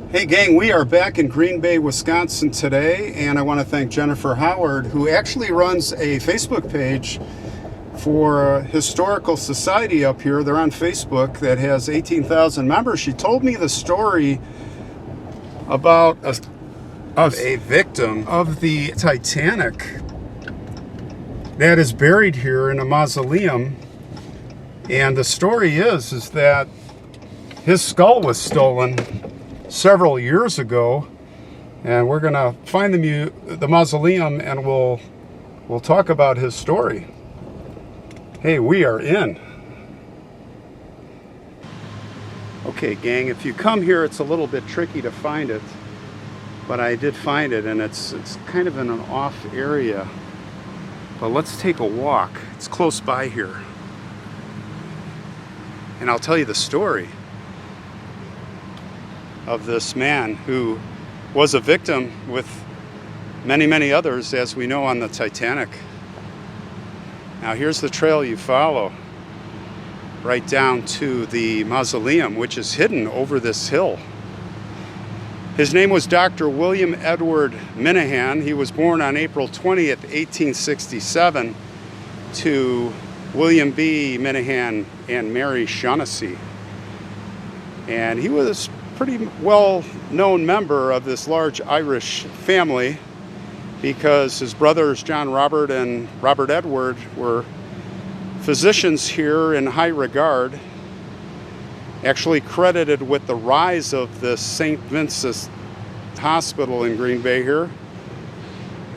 Hey gang, we are back in Green Bay, Wisconsin today, and I want to thank Jennifer Howard, who actually runs a Facebook page for a historical society up here. They're on Facebook that has 18,000 members. She told me the story about a victim of the Titanic that is buried here in a mausoleum. And the story is that his skull was stolen several years ago, and we're gonna find the mausoleum, and we'll talk about his story. Hey, we are in. Okay, gang, if you come here, it's a little bit tricky to find it, but I did find it, and it's kind of in an off area. But let's take a walk. It's close by here, and I'll tell you the story of this man who was a victim with many others, as we know, on the Titanic. Now here's the trail you follow right down to the mausoleum, which is hidden over this hill. His name was Dr. William Edward Minahan. He was born on April 20th, 1867 to William B. Minahan and Mary Shaughnessy. And he was pretty well-known member of this large Irish family because his brothers John Robert and Robert Edward were physicians here in high regard, actually credited with the rise of the St. Vincent's Hospital in Green Bay here.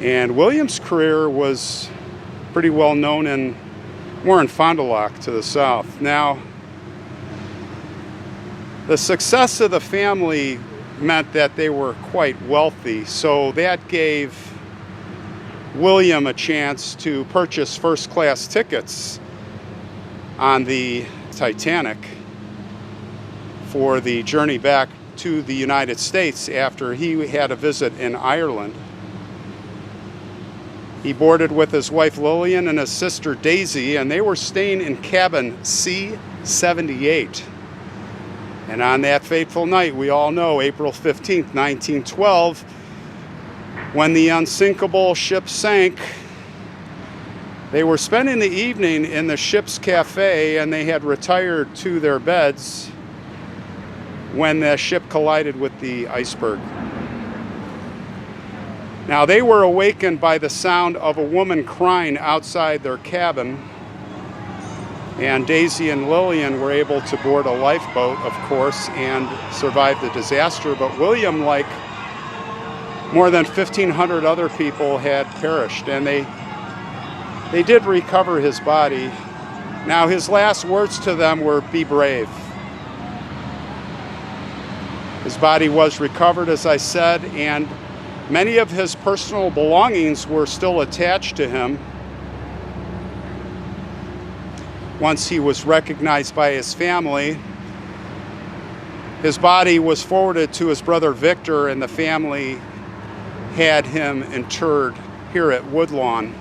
And William's career was pretty well known more in Fond du Lac to the south. Now, the success of the family meant that they were quite wealthy, so that gave William a chance to purchase first-class tickets on the Titanic for the journey back to the United States after he had a visit in Ireland. He boarded with his wife Lillian and his sister Daisy, and they were staying in cabin C-78. And on that fateful night, we all know, April 15th, 1912, when the unsinkable ship sank, they were spending the evening in the ship's cafe, and they had retired to their beds when the ship collided with the iceberg. Now, they were awakened by the sound of a woman crying outside their cabin, and Daisy and Lillian were able to board a lifeboat, of course, and survive the disaster. But William, like more than 1,500 other people, had perished, and they did recover his body. Now, his last words to them were, "Be brave." His body was recovered, as I said, and many of his personal belongings were still attached to him. Once he was recognized by his family, his body was forwarded to his brother Victor, and the family had him interred here at Woodlawn,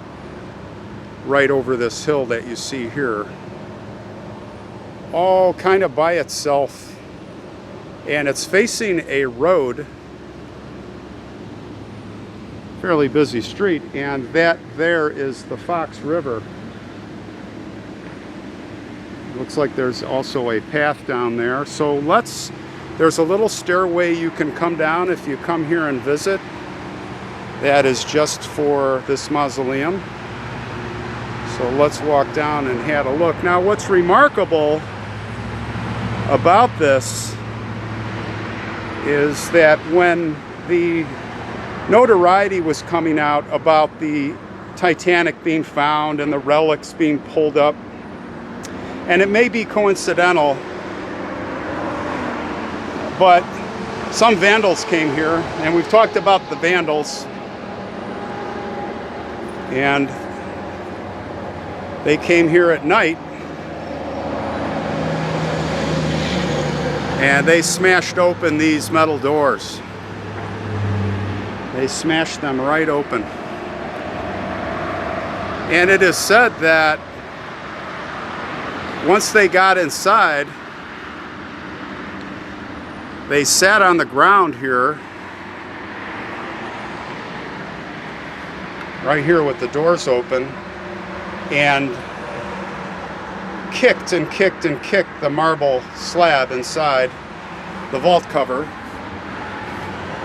right over this hill that you see here, all kind of by itself. And it's facing a road, fairly busy street, and that there is the Fox River. Looks like there's also a path down there. So there's a little stairway you can come down if you come here and visit. That is just for this mausoleum. So let's walk down and have a look. Now, what's remarkable about this is that when the notoriety was coming out about the Titanic being found and the relics being pulled up, and it may be coincidental, but some vandals came here, and we've talked about the vandals, and they came here at night, and they smashed open these metal doors. They smashed them right open. And it is said that once they got inside, They sat on the ground here, right here with the doors open, and kicked and kicked and kicked the marble slab inside the vault cover.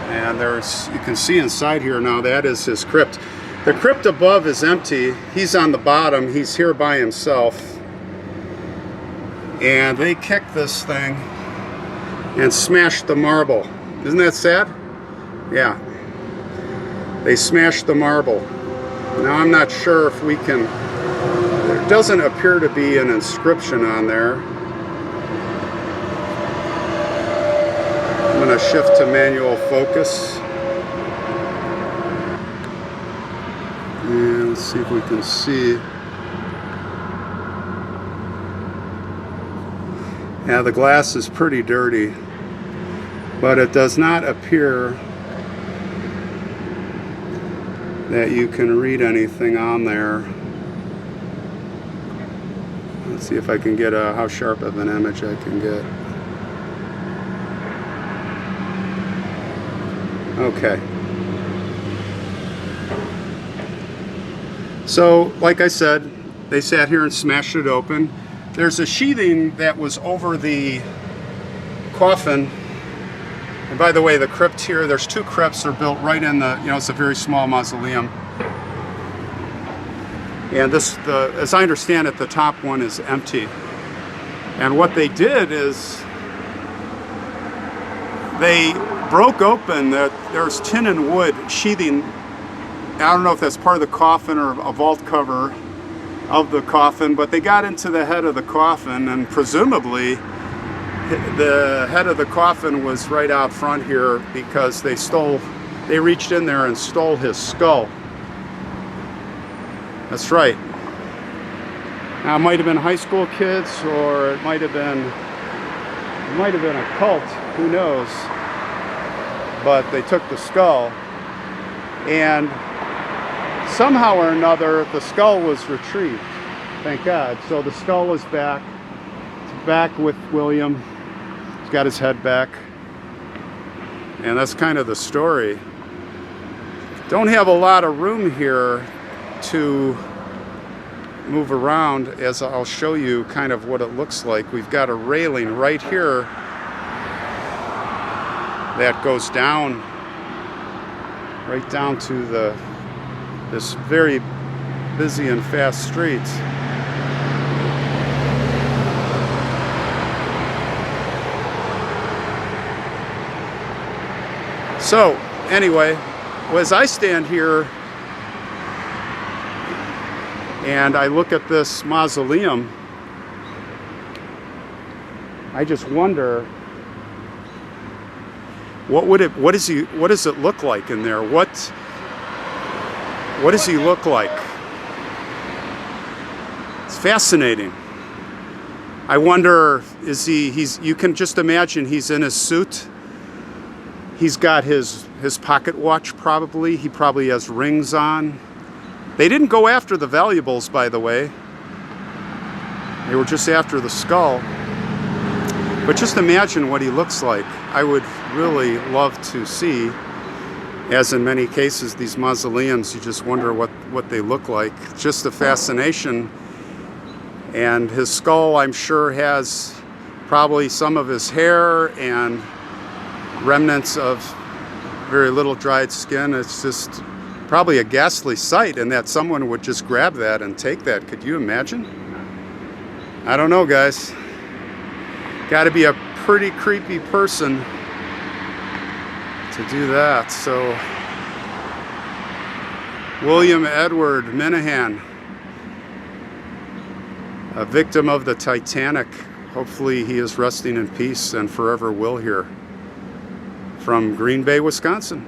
And there's, you can see inside here now, that is his crypt. The crypt above is empty. He's on the bottom. He's here by himself. And they kicked this thing and smashed the marble. Isn't that sad? Yeah. They smashed the marble. Now I'm not sure if we can, there doesn't appear to be an inscription on there. I'm going to shift to manual focus. And let's see if we can see. Yeah, the glass is pretty dirty, but it does not appear that you can read anything on there. Let's see if I can get how sharp of an image I can get. Okay. So, like I said, they sat here and smashed it open. There's a sheathing that was over the coffin. And by the way, the crypt here, there's two crypts. They're built right in the, you know, it's a very small mausoleum. And this, as I understand it, the top one is empty. And what they did is they broke open, there's tin and wood sheathing. I don't know if that's part of the coffin or a vault cover of the coffin, but they got into the head of the coffin, and presumably the head of the coffin was right out front here because they reached in there and stole his skull. That's right. Now it might have been high school kids, or it might have been a cult, who knows, but they took the skull, and somehow or another, the skull was retrieved. Thank God. So the skull is back. It's back with William. He's got his head back. And that's kind of the story. Don't have a lot of room here to move around, as I'll show you kind of what it looks like. We've got a railing right here that goes down, right down to this very busy and fast street. So anyway, as I stand here and I look at this mausoleum, I just wonder, what does it look like in there? What does he look like? It's fascinating. I wonder, you can just imagine he's in his suit. He's got his pocket watch probably. He probably has rings on. They didn't go after the valuables, by the way. They were just after the skull. But just imagine what he looks like. I would really love to see. As in many cases, these mausoleums, you just wonder what they look like. Just a fascination. And his skull, I'm sure, has probably some of his hair and remnants of very little dried skin. It's just probably a ghastly sight, and that someone would just grab that and take that. Could you imagine? I don't know, guys. Got to be a pretty creepy person to do that. So, William Edward Minahan, a victim of the Titanic. Hopefully he is resting in peace and forever will here. From Green Bay, Wisconsin.